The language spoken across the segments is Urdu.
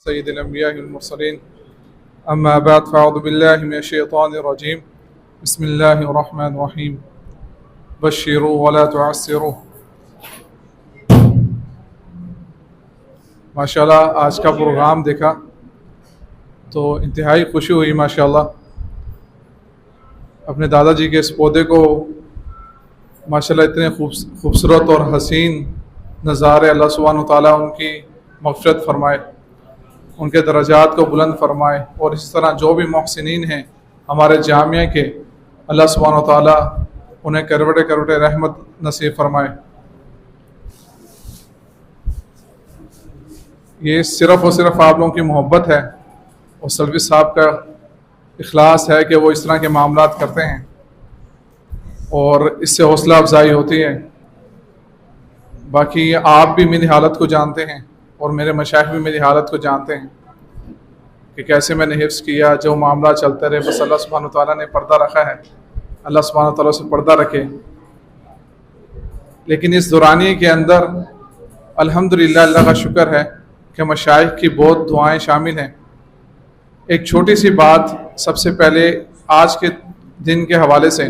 سيد الأنبياء والمرسلين أما بعد فأعوذ بالله من الشيطان الرجيم بسم الله الرحمن الرحيم بشروا ولا تعسروا. ماشاءاللہ آج کا پروگرام دیکھا تو انتہائی خوشی ہوئی ماشاءاللہ. اپنے دادا جی کے اس پودے کو ماشاءاللہ اتنے خوبصورت اور حسین نظارے اللہ سبحانہ و تعالیٰ ان کی مغفرت فرمائے، ان کے درجات کو بلند فرمائے، اور اس طرح جو بھی محسنین ہیں ہمارے جامعہ کے، اللہ سبحانہ و تعالیٰ انہیں کروڑے کروڑے رحمت نصیب فرمائے. یہ صرف اور صرف آپ لوگوں کی محبت ہے اور سلوی صاحب کا اخلاص ہے کہ وہ اس طرح کے معاملات کرتے ہیں اور اس سے حوصلہ افزائی ہوتی ہے. باقی آپ بھی میری حالت کو جانتے ہیں اور میرے مشائخ بھی میری حالت کو جانتے ہیں کہ کیسے میں نے حفظ کیا، جو معاملہ چلتے رہے. بس اللہ سبحانہ تعالیٰ نے پردہ رکھا ہے، اللہ سبحانہ تعالیٰ سے پردہ رکھے. لیکن اس دورانی کے اندر الحمدللہ اللہ کا شکر ہے کہ مشائخ کی بہت دعائیں شامل ہیں. ایک چھوٹی سی بات سب سے پہلے آج کے دن کے حوالے سے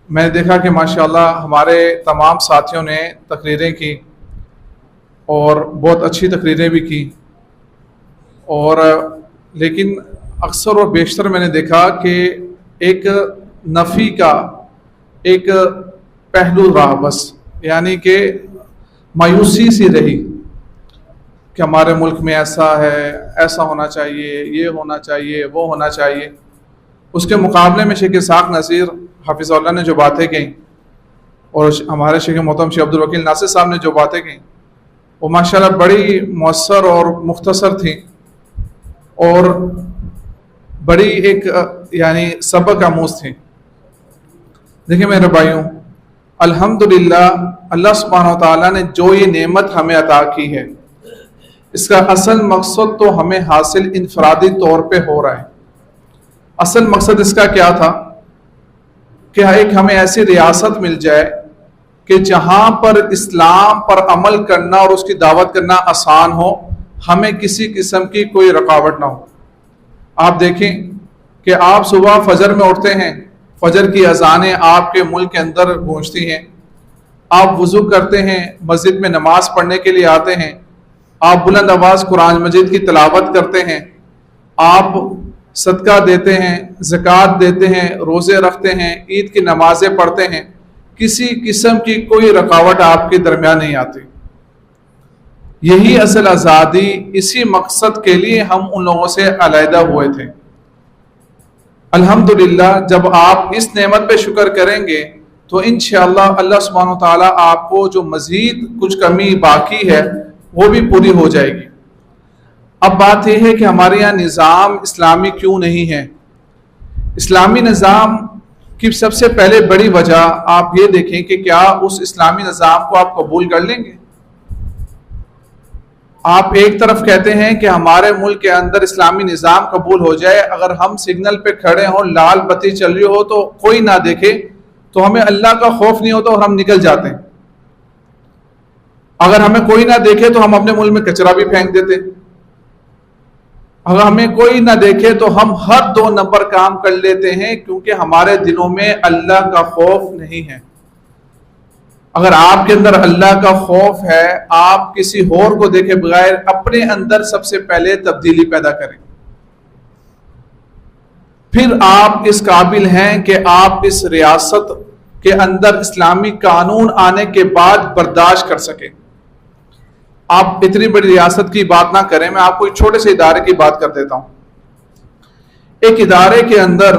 میں نے دیکھا کہ ماشاءاللہ ہمارے تمام ساتھیوں نے تقریریں کی اور بہت اچھی تقریریں بھی کی، اور لیکن اکثر اور بیشتر میں نے دیکھا کہ ایک نفی کا ایک پہلو رہا، بس یعنی کہ مایوسی سی رہی کہ ہمارے ملک میں ایسا ہے، ایسا ہونا چاہیے، یہ ہونا چاہیے، وہ ہونا چاہیے. اس کے مقابلے میں شیخ اسحاق نذیر حافظ اللہ نے جو باتیں کہیں اور ہمارے شیخ محترم شیخ عبدالوکیل ناصر صاحب نے جو باتیں کہیں وہ ماشاءاللہ بڑی مؤثر اور مختصر تھیں اور بڑی ایک یعنی سبق آموز تھیں. دیکھیں میرے بھائیوں، الحمدللہ اللہ سبحانہ و تعالیٰ نے جو یہ نعمت ہمیں عطا کی ہے، اس کا اصل مقصد تو ہمیں حاصل انفرادی طور پہ ہو رہا ہے. اصل مقصد اس کا کیا تھا کہ ایک ہمیں ایسی ریاست مل جائے کہ جہاں پر اسلام پر عمل کرنا اور اس کی دعوت کرنا آسان ہو، ہمیں کسی قسم کی کوئی رکاوٹ نہ ہو. آپ دیکھیں کہ آپ صبح فجر میں اٹھتے ہیں، فجر کی اذانیں آپ کے ملک کے اندر گونجتی ہیں، آپ وضو کرتے ہیں، مسجد میں نماز پڑھنے کے لیے آتے ہیں، آپ بلند آواز قرآن مجید کی تلاوت کرتے ہیں، آپ صدقہ دیتے ہیں، زکوٰۃ دیتے ہیں، روزے رکھتے ہیں، عید کی نمازیں پڑھتے ہیں. کسی قسم کی کوئی رکاوٹ آپ کے درمیان نہیں آتی. یہی اصل آزادی، اسی مقصد کے لیے ہم ان لوگوں سے علیحدہ ہوئے تھے. الحمدللہ جب آپ اس نعمت پہ شکر کریں گے تو انشاءاللہ اللہ سبحانہ و تعالیٰ آپ کو جو مزید کچھ کمی باقی ہے وہ بھی پوری ہو جائے گی. اب بات یہ ہے کہ ہمارے یہاں نظام اسلامی کیوں نہیں ہے. اسلامی نظام کی سب سے پہلے بڑی وجہ آپ یہ دیکھیں کہ کیا اس اسلامی نظام کو آپ قبول کر لیں گے. آپ ایک طرف کہتے ہیں کہ ہمارے ملک کے اندر اسلامی نظام قبول ہو جائے، اگر ہم سگنل پہ کھڑے ہوں، لال بتی چل رہی ہو تو کوئی نہ دیکھے تو ہمیں اللہ کا خوف نہیں ہوتا اور ہم نکل جاتے ہیں. اگر ہمیں کوئی نہ دیکھے تو ہم اپنے ملک میں کچرا بھی پھینک دیتے. اگر ہمیں کوئی نہ دیکھے تو ہم ہر 2 نمبر کام کر لیتے ہیں، کیونکہ ہمارے دلوں میں اللہ کا خوف نہیں ہے. اگر آپ کے اندر اللہ کا خوف ہے، آپ کسی اور کو دیکھے بغیر اپنے اندر سب سے پہلے تبدیلی پیدا کریں، پھر آپ اس قابل ہیں کہ آپ اس ریاست کے اندر اسلامی قانون آنے کے بعد برداشت کر سکیں. آپ اتنی بڑی ریاست کی بات نہ کریں، میں آپ کو ایک چھوٹے سے ادارے کی بات کر دیتا ہوں. ایک ادارے کے اندر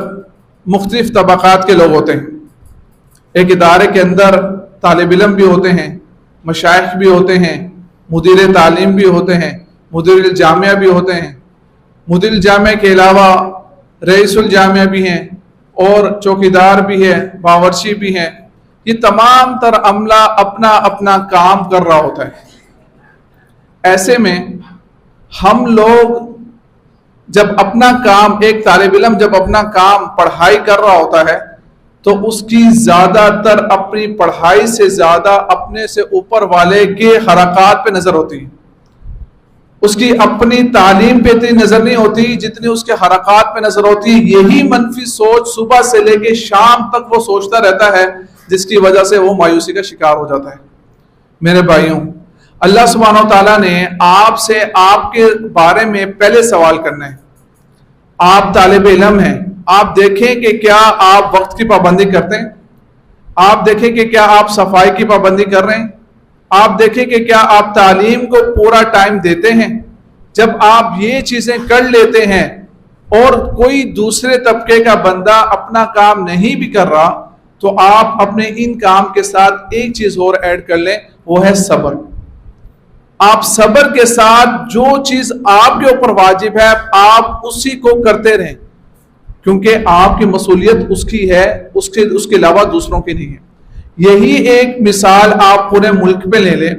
مختلف طبقات کے لوگ ہوتے ہیں. ایک ادارے کے اندر طالب علم بھی ہوتے ہیں، مشائخ بھی ہوتے ہیں، مدیر تعلیم بھی ہوتے ہیں، مدیر الجامعہ بھی ہوتے ہیں. مدیر الجامعہ کے علاوہ رئیس الجامعہ بھی ہیں اور چوکیدار بھی ہے، باورچی بھی ہیں. یہ تمام تر عملہ اپنا اپنا کام کر رہا ہوتا ہے. ایسے میں ہم لوگ جب اپنا کام، ایک طالب علم جب اپنا کام پڑھائی کر رہا ہوتا ہے تو اس کی زیادہ تر اپنی پڑھائی سے زیادہ اپنے سے اوپر والے کے حرکات پہ نظر ہوتی ہے. اس کی اپنی تعلیم پہ اتنی نظر نہیں ہوتی جتنی اس کے حرکات پہ نظر ہوتی. یہی منفی سوچ صبح سے لے کے شام تک وہ سوچتا رہتا ہے، جس کی وجہ سے وہ مایوسی کا شکار ہو جاتا ہے. میرے بھائیوں، اللہ سبحانہ و تعالیٰ نے آپ سے آپ کے بارے میں پہلے سوال کرنا ہے. آپ طالب علم ہیں، آپ دیکھیں کہ کیا آپ وقت کی پابندی کرتے ہیں، آپ دیکھیں کہ کیا آپ صفائی کی پابندی کر رہے ہیں، آپ دیکھیں کہ کیا آپ تعلیم کو پورا ٹائم دیتے ہیں. جب آپ یہ چیزیں کر لیتے ہیں اور کوئی دوسرے طبقے کا بندہ اپنا کام نہیں بھی کر رہا، تو آپ اپنے ان کام کے ساتھ ایک چیز اور ایڈ کر لیں، وہ ہے صبر. آپ صبر کے ساتھ جو چیز آپ کے اوپر واجب ہے آپ اسی کو کرتے رہیں، کیونکہ آپ کی مصولیت اس کی ہے، اس کے علاوہ دوسروں کی نہیں ہے. یہی ایک مثال آپ پورے ملک میں لے لیں.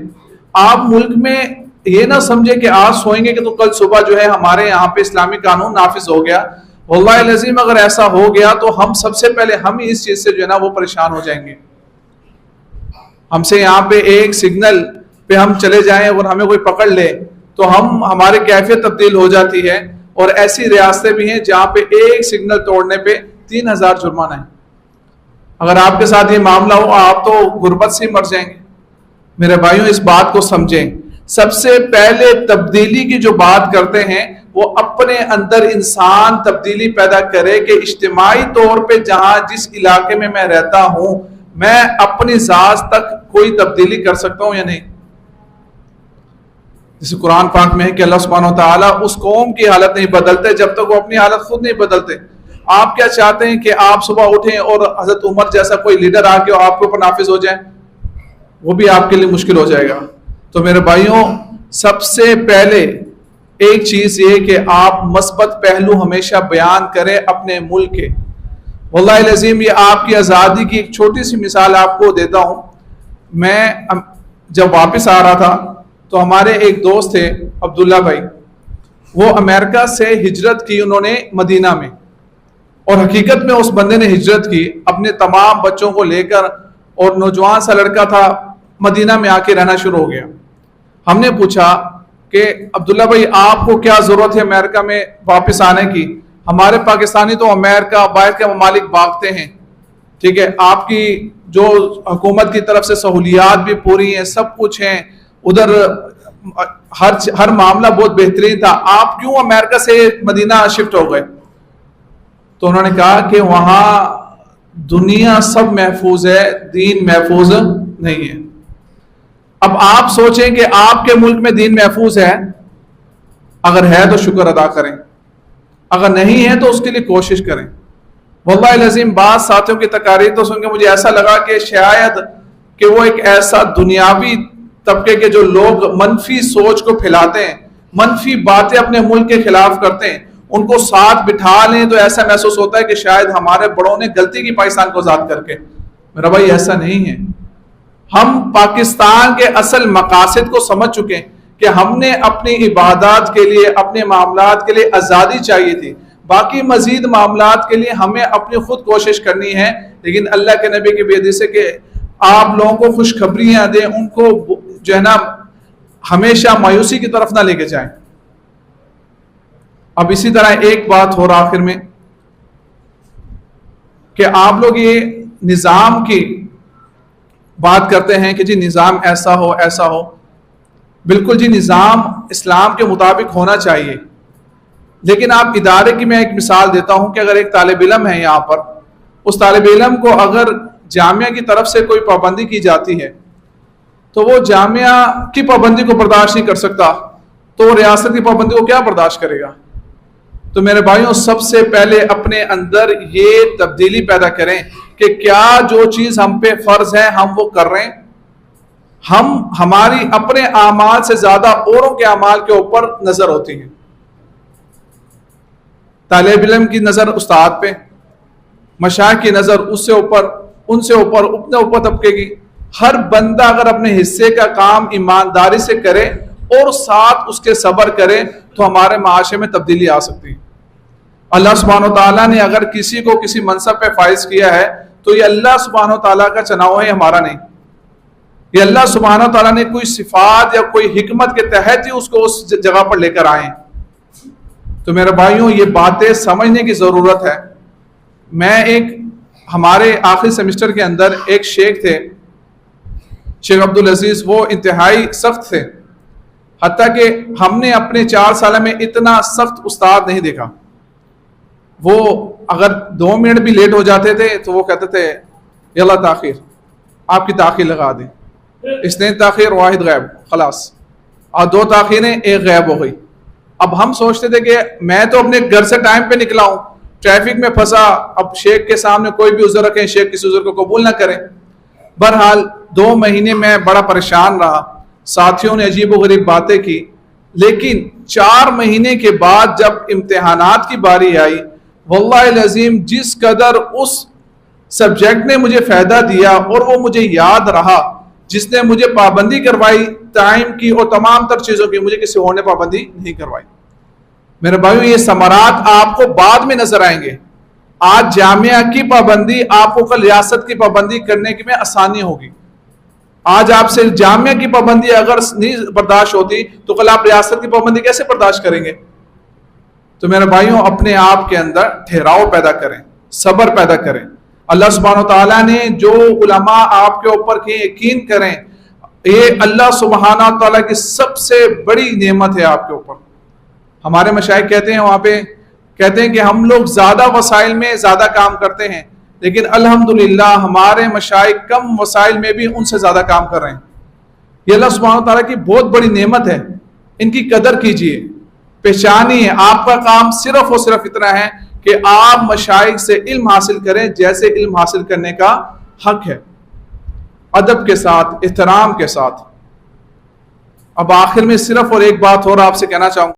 آپ ملک میں یہ نہ سمجھے کہ آج سوئیں گے کہ تو کل صبح جو ہے ہمارے یہاں پہ اسلامی قانون نافذ ہو گیا. واللہ العظیم اگر ایسا ہو گیا تو ہم سب سے پہلے ہم اس چیز سے جو ہے نا وہ پریشان ہو جائیں گے. ہم سے یہاں پہ ایک سگنل پہ ہم چلے جائیں اور ہمیں کوئی پکڑ لے تو ہمارے کیفیت تبدیل ہو جاتی ہے. اور ایسی ریاستیں بھی ہیں جہاں پہ ایک سگنل توڑنے پہ 3000 جرمانہ ہے. اگر آپ کے ساتھ یہ معاملہ ہو آپ تو غربت سے مر جائیں گے. میرے بھائیوں اس بات کو سمجھیں. سب سے پہلے تبدیلی کی جو بات کرتے ہیں وہ اپنے اندر انسان تبدیلی پیدا کرے کہ اجتماعی طور پہ جہاں جس علاقے میں رہتا ہوں میں اپنی ذات تک کوئی تبدیلی کر سکتا ہوں یا نہیں. جیسے قرآن پاک میں ہے کہ اللہ سبحانہ و تعالیٰ اس قوم کی حالت نہیں بدلتے جب تک وہ اپنی حالت خود نہیں بدلتے. آپ کیا چاہتے ہیں کہ آپ صبح اٹھیں اور حضرت عمر جیسا کوئی لیڈر آ کے آپ کے اوپر نافذ ہو جائے؟ وہ بھی آپ کے لیے مشکل ہو جائے گا. تو میرے بھائیوں سب سے پہلے ایک چیز یہ کہ آپ مثبت پہلو ہمیشہ بیان کریں اپنے ملک کے. واللہ العظیم یہ آپ کی آزادی کی ایک چھوٹی سی مثال آپ کو دیتا ہوں. میں جب واپس آ رہا تھا تو ہمارے ایک دوست تھے عبداللہ بھائی، وہ امریکہ سے ہجرت کی انہوں نے مدینہ میں، اور حقیقت میں اس بندے نے ہجرت کی اپنے تمام بچوں کو لے کر، اور نوجوان سا لڑکا تھا مدینہ میں آ کے رہنا شروع ہو گیا. ہم نے پوچھا کہ عبداللہ بھائی آپ کو کیا ضرورت ہے امریکہ میں واپس آنے کی؟ ہمارے پاکستانی تو امریکہ باہر کے ممالک بھاگتے ہیں، ٹھیک ہے، آپ کی جو حکومت کی طرف سے سہولیات بھی پوری ہیں، سب کچھ ہیں ادھر، ہر معاملہ بہت بہترین تھا، آپ کیوں امریکہ سے مدینہ شفٹ ہو گئے؟ تو انہوں نے کہا کہ وہاں دنیا سب محفوظ ہے، دین محفوظ نہیں ہے. اب آپ سوچیں کہ آپ کے ملک میں دین محفوظ ہے، اگر ہے تو شکر ادا کریں، اگر نہیں ہے تو اس کے لیے کوشش کریں. واللہ العظیم بعض ساتھیوں کی تقاریر تو سن کے مجھے ایسا لگا کہ شاید کہ وہ ایک ایسا دنیاوی طبقے کے جو لوگ منفی سوچ کو پھیلاتے ہیں، منفی باتیں اپنے ملک کے خلاف کرتے ہیں، ان کو ساتھ بٹھا لیں تو ایسا محسوس ہوتا ہے کہ شاید ہمارے بڑوں نے غلطی کی پاکستان کو آزاد کر کے. میرا بھائی ایسا نہیں ہے. ہم پاکستان کے اصل مقاصد کو سمجھ چکے ہیں کہ ہم نے اپنی عبادات کے لیے، اپنے معاملات کے لیے آزادی چاہیے تھی. باقی مزید معاملات کے لیے ہمیں اپنی خود کوشش کرنی ہے، لیکن اللہ کے نبی کی حدیث ہے کہ آپ لوگوں کو خوشخبریاں دیں، ان کو جو ہے نا ہمیشہ مایوسی کی طرف نہ لے کے جائیں. اب اسی طرح ایک بات ہو رہا آخر میں کہ آپ لوگ یہ نظام کی بات کرتے ہیں کہ جی نظام ایسا ہو ایسا ہو. بالکل جی نظام اسلام کے مطابق ہونا چاہیے، لیکن آپ ادارے کی میں ایک مثال دیتا ہوں کہ اگر ایک طالب علم ہے یہاں پر، اس طالب علم کو اگر جامعہ کی طرف سے کوئی پابندی کی جاتی ہے تو وہ جامعہ کی پابندی کو برداشت نہیں کر سکتا، تو وہ ریاست کی پابندی کو کیا برداشت کرے گا؟ تو میرے بھائیوں سب سے پہلے اپنے اندر یہ تبدیلی پیدا کریں کہ کیا جو چیز ہم پہ فرض ہے ہم وہ کر رہے ہیں. ہماری اپنے اعمال سے زیادہ اوروں کے اعمال کے اوپر نظر ہوتی ہے. طالب علم کی نظر استاد پہ، مشائخ کی نظر اس سے اوپر، ان سے اوپر، اپنے اوپر طبقے کی. ہر بندہ اگر اپنے حصے کا کام ایمانداری سے کرے اور ساتھ اس کے صبر کرے تو ہمارے معاشرے میں تبدیلی آ سکتی ہے. اللہ سبحانہ و تعالیٰ نے اگر کسی کو کسی منصب پہ فائز کیا ہے تو یہ اللہ سبحانہ و تعالیٰ کا چناؤ ہے، ہمارا نہیں. یہ اللہ سبحانہ تعالیٰ نے کوئی صفات یا کوئی حکمت کے تحت ہی اس کو اس جگہ پر لے کر آئے. تو میرے بھائیوں یہ باتیں سمجھنے کی ضرورت ہے. میں ہمارے آخری سیمسٹر کے اندر ایک شیخ تھے، شیخ عبدالعزیز، وہ انتہائی سخت تھے، حتیٰ کہ ہم نے اپنے 4 سال میں اتنا سخت استاد نہیں دیکھا. وہ اگر 2 منٹ بھی لیٹ ہو جاتے تھے تو وہ کہتے تھے یلا تاخیر، آپ کی تاخیر لگا دیں. اس نے تاخیر واحد غائب، خلاص، اور 2 تاخیریں 1 غائب ہو گئی. اب ہم سوچتے تھے کہ میں تو اپنے گھر سے ٹائم پہ نکلا ہوں، ٹریفک میں پھنسا، اب شیخ کے سامنے کوئی بھی عذر رکھیں، شیخ کسی عذر کو قبول نہ کریں. بہرحال 2 مہینے میں بڑا پریشان رہا، ساتھیوں نے عجیب و غریب باتیں کی. لیکن 4 مہینے کے بعد جب امتحانات کی باری آئی، واللہ العظیم جس قدر اس سبجیکٹ نے مجھے فائدہ دیا اور وہ مجھے یاد رہا، جس نے مجھے پابندی کروائی ٹائم کی اور تمام تر چیزوں کی، مجھے کسی اور نے پابندی نہیں کروائی. میرے بھائیوں یہ ثمرات آپ کو بعد میں نظر آئیں گے. آج جامعہ کی پابندی آپ کو کل ریاست کی پابندی کرنے کی میں آسانی ہوگی. آج آپ سے جامعہ کی پابندی اگر نہیں برداشت ہوتی تو کل آپ ریاست کی پابندی کیسے برداشت کریں گے؟ تو میرے بھائیوں اپنے آپ کے اندر ٹھہراؤ پیدا کریں، صبر پیدا کریں. اللہ سبحانہ تعالیٰ نے جو علماء آپ کے اوپر کی یقین کریں، یہ اللہ سبحانہ تعالیٰ کی سب سے بڑی نعمت ہے آپ کے اوپر. ہمارے مشائخ کہتے ہیں، وہاں پہ کہتے ہیں کہ ہم لوگ زیادہ وسائل میں زیادہ کام کرتے ہیں، لیکن الحمدللہ ہمارے مشائخ کم وسائل میں بھی ان سے زیادہ کام کر رہے ہیں. یہ اللہ سبحانہ تعالیٰ کی بہت بڑی نعمت ہے، ان کی قدر کیجئے، پہچانیے. آپ کا کام صرف اور صرف اتنا ہے کہ آپ مشائخ سے علم حاصل کریں جیسے علم حاصل کرنے کا حق ہے، ادب کے ساتھ، احترام کے ساتھ. اب آخر میں صرف اور ایک بات اور آپ سے کہنا چاہوں گا.